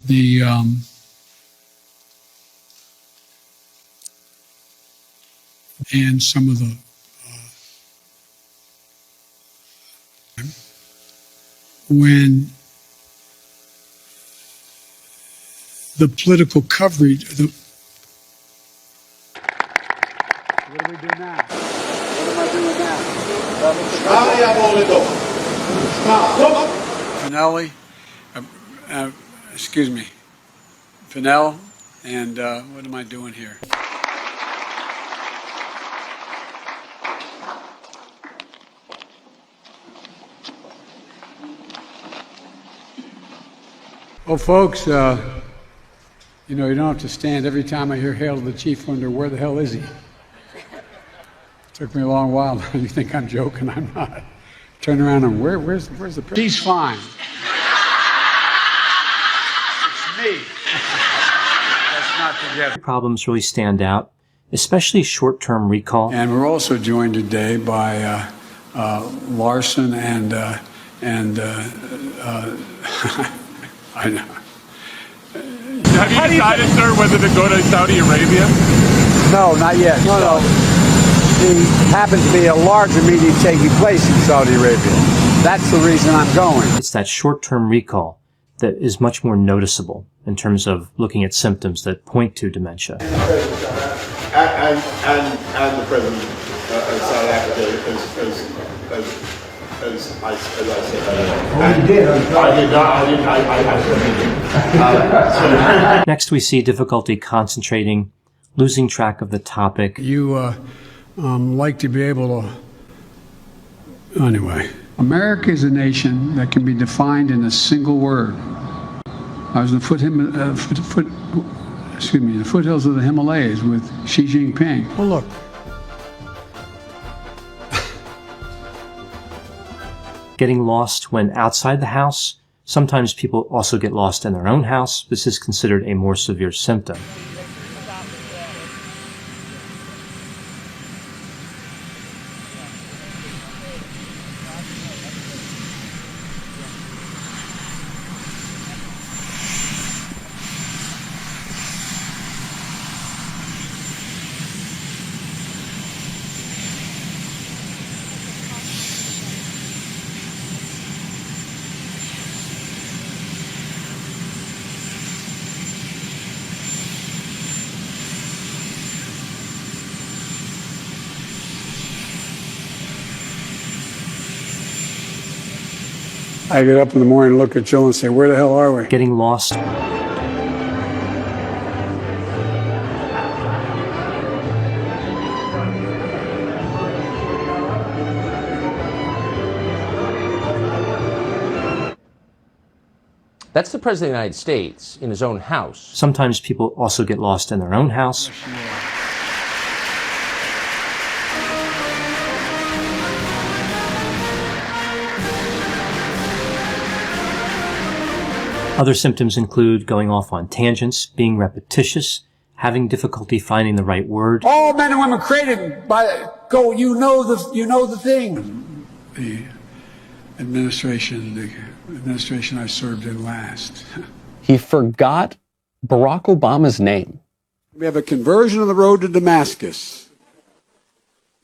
the and some of the when the political coverage. What do we do now? What am I doing now? Finelli, excuse me, Fennell, and what am I doing here? Well, folks, you know, you don't have to stand every time I hear "Hail to the Chief," wonder where the hell is he? Took me a long while. You think I'm joking? I'm not. Turn around and where's the president? He's fine. It's me. Let's not forget. Problems really stand out, especially short-term recall. And we're also joined today by Larson and I know. Have you decided, sir, whether to go to Saudi Arabia? No, not yet. No. There happens to be a larger meeting taking place in Saudi Arabia. That's the reason I'm going. It's that short-term recall that is much more noticeable in terms of looking at symptoms that point to dementia. And the president of South Africa, as I said. Oh, you did? I did not. Next, we see difficulty concentrating, losing track of the topic. You like to be able to. Anyway, America is a nation that can be defined in a single word. I was in the foothills of the Himalayas with Xi Jinping. Well, look. Getting lost when outside the house. Sometimes people also get lost in their own house. This is considered a more severe symptom. I get up in the morning and look at Jill and say, where the hell are we? Getting lost. That's the President of the United States in his own house. Sometimes people also get lost in their own house. Other symptoms include going off on tangents, being repetitious, having difficulty finding the right word. All men and women created by go. You know the thing. The administration I served in last. He forgot Barack Obama's name. We have a conversion of the road to Damascus.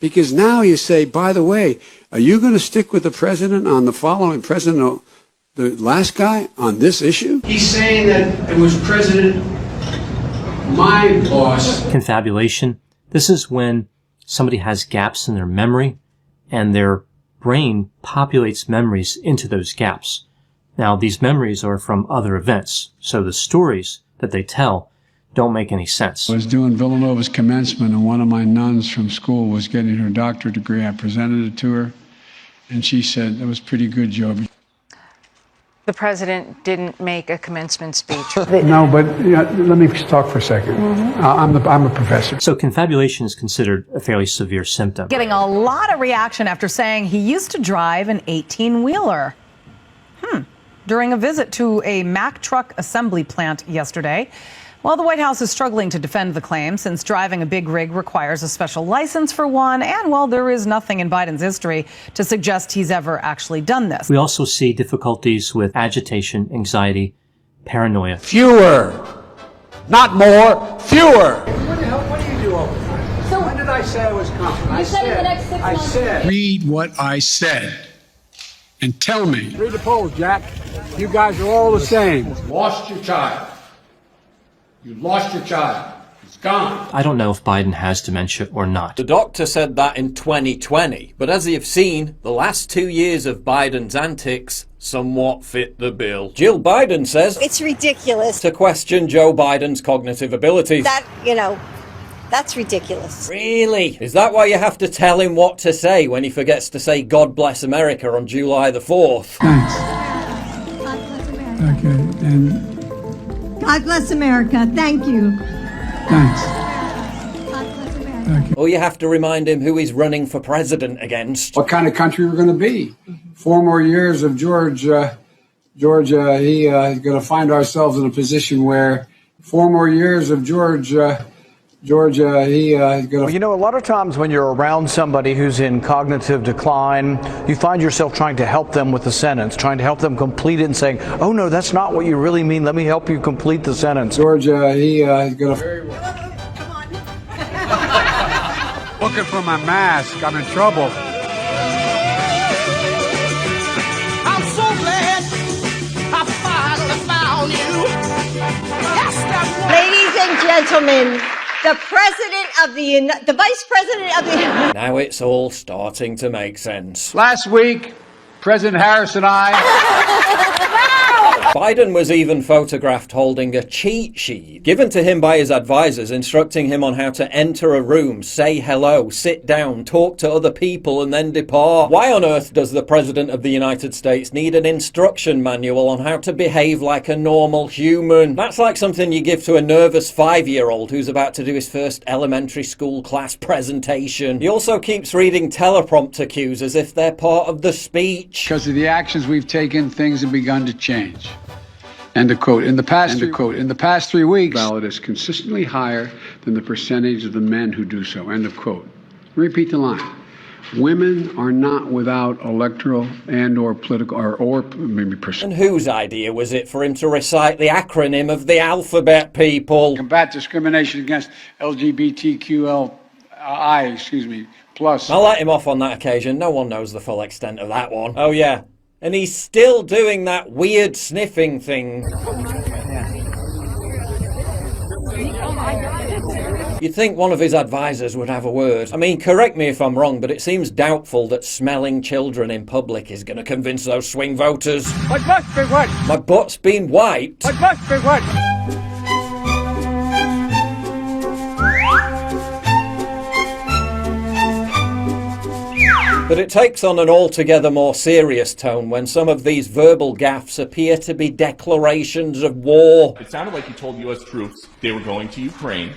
Because now you say, by the way, are you going to stick with the president on the following president? The last guy on this issue? He's saying that it was my boss. Confabulation. This is when somebody has gaps in their memory and their brain populates memories into those gaps. Now, these memories are from other events, so the stories that they tell don't make any sense. I was doing Villanova's commencement, and one of my nuns from school was getting her doctorate degree. I presented it to her, and she said, that was pretty good, Joe. The president didn't make a commencement speech. No, but let me talk for a second. I'm a professor. So confabulation is considered a fairly severe symptom. Getting a lot of reaction after saying he used to drive an 18-wheeler. During a visit to a Mack truck assembly plant yesterday. Well, the White House is struggling to defend the claim since driving a big rig requires a special license for one, and while there is nothing in Biden's history to suggest he's ever actually done this. We also see difficulties with agitation, anxiety, paranoia. Fewer. Not more, fewer. What do you do all the time? So when did I say I was coming? I said. Read what I said and tell me. Read the polls, Jack. You guys are all the same. Lost your child. You lost your child. It's gone. I don't know if Biden has dementia or not. The doctor said that in 2020, but as you've seen, the last 2 years of Biden's antics somewhat fit the bill. Jill Biden says it's ridiculous to question Joe Biden's cognitive abilities. That's ridiculous. Really? Is that why you have to tell him what to say when he forgets to say God bless America on July the 4th? Thanks. Okay, and God bless America. Thank you. thanks. Or you have to remind him who he's running for president against. What kind of country we're going to be? 4 more years of George, he's going to find ourselves in a position where 4 more years of George, Well, you know, a lot of times when you're around somebody who's in cognitive decline, you find yourself trying to help them with the sentence, trying to help them complete it and saying, oh, no, that's not what you really mean. Let me help you complete the sentence. George, he's going to... Looking for my mask. I'm in trouble. I'm so glad I finally found you. Ladies and gentlemen, the Vice President of the Now it's all starting to make sense. Last week, President Harris and I... Biden was even photographed holding a cheat sheet given to him by his advisors instructing him on how to enter a room, say hello, sit down, talk to other people and then depart. Why on earth does the President of the United States need an instruction manual on how to behave like a normal human? That's like something you give to a nervous 5-year-old who's about to do his first elementary school class presentation. He also keeps reading teleprompter cues as if they're part of the speech. Because of the actions we've taken, things have begun to change. End of quote. In the past 3 weeks, ballot is consistently higher than the percentage of the men who do so. End of quote. Repeat the line. Women are not without electoral and or political or maybe personal. And whose idea was it for him to recite the acronym of the alphabet, people? Combat discrimination against LGBTQI, plus. I'll let him off on that occasion. No one knows the full extent of that one. Oh yeah. And he's still doing that weird sniffing thing. You'd think one of his advisors would have a word. I mean, correct me if I'm wrong, but it seems doubtful that smelling children in public is going to convince those swing voters. My butt's been wet. My butt's been wiped. My butt's been wet. But it takes on an altogether more serious tone when some of these verbal gaffes appear to be declarations of war. It sounded like he told U.S. troops they were going to Ukraine.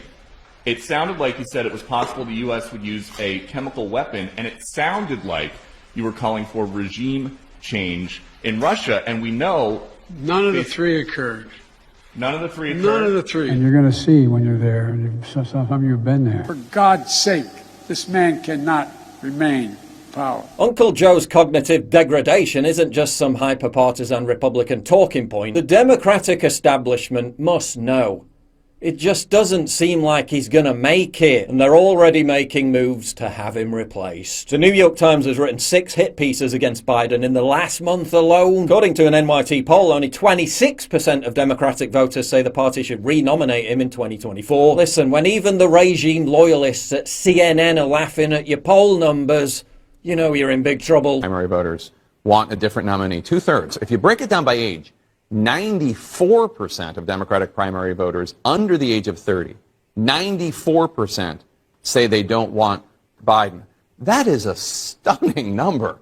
It sounded like he said it was possible the U.S. would use a chemical weapon, and it sounded like you were calling for regime change in Russia, and we know... None of the three occurred. None of the three occurred? None of the three. And you're going to see when you're there, and some of you have been there. For God's sake, this man cannot remain power. Uncle Joe's cognitive degradation isn't just some hyper-partisan Republican talking point. The Democratic establishment must know. It just doesn't seem like he's gonna make it, and they're already making moves to have him replaced. The New York Times has written 6 hit pieces against Biden in the last month alone. According to an NYT poll, only 26% of Democratic voters say the party should re-nominate him in 2024. Listen, when even the regime loyalists at CNN are laughing at your poll numbers, you know you're in big trouble. Primary voters want a different nominee. 2/3. If you break it down by age, 94% of Democratic primary voters under the age of 30, 94% say they don't want Biden. That is a stunning number.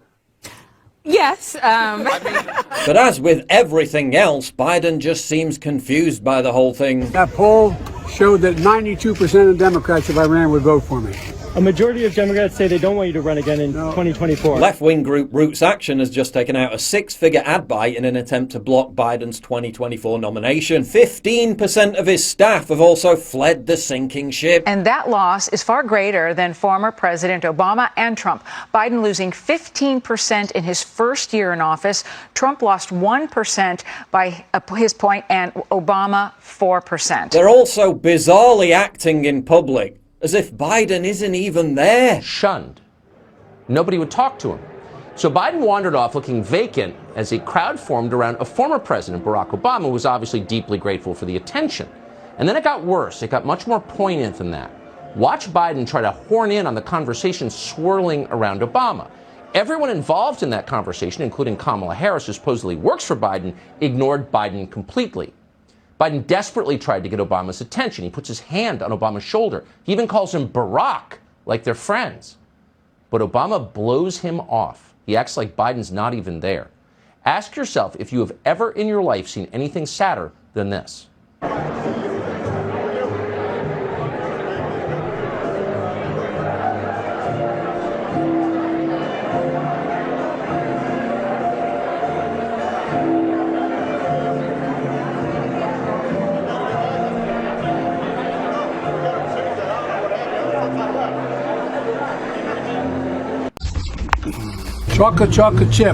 Yes. But as with everything else, Biden just seems confused by the whole thing. That poll showed that 92% of Democrats, if I ran, would vote for me. A majority of Democrats say they don't want you to run again in 2024. Left-wing group Roots Action has just taken out a six-figure ad buy in an attempt to block Biden's 2024 nomination. 15% of his staff have also fled the sinking ship. And that loss is far greater than former President Obama and Trump. Biden losing 15% in his first year in office. Trump lost 1% by his point, and Obama 4%. They're also bizarrely acting in public as if Biden isn't even there. Shunned. Nobody would talk to him. So Biden wandered off looking vacant as a crowd formed around a former president, Barack Obama, who was obviously deeply grateful for the attention. And then it got worse. It got much more poignant than that. Watch Biden try to horn in on the conversation swirling around Obama. Everyone involved in that conversation, including Kamala Harris, who supposedly works for Biden, ignored Biden completely. Biden desperately tried to get Obama's attention. He puts his hand on Obama's shoulder. He even calls him Barack, like they're friends. But Obama blows him off. He acts like Biden's not even there. Ask yourself if you have ever in your life seen anything sadder than this. Chocolate chip.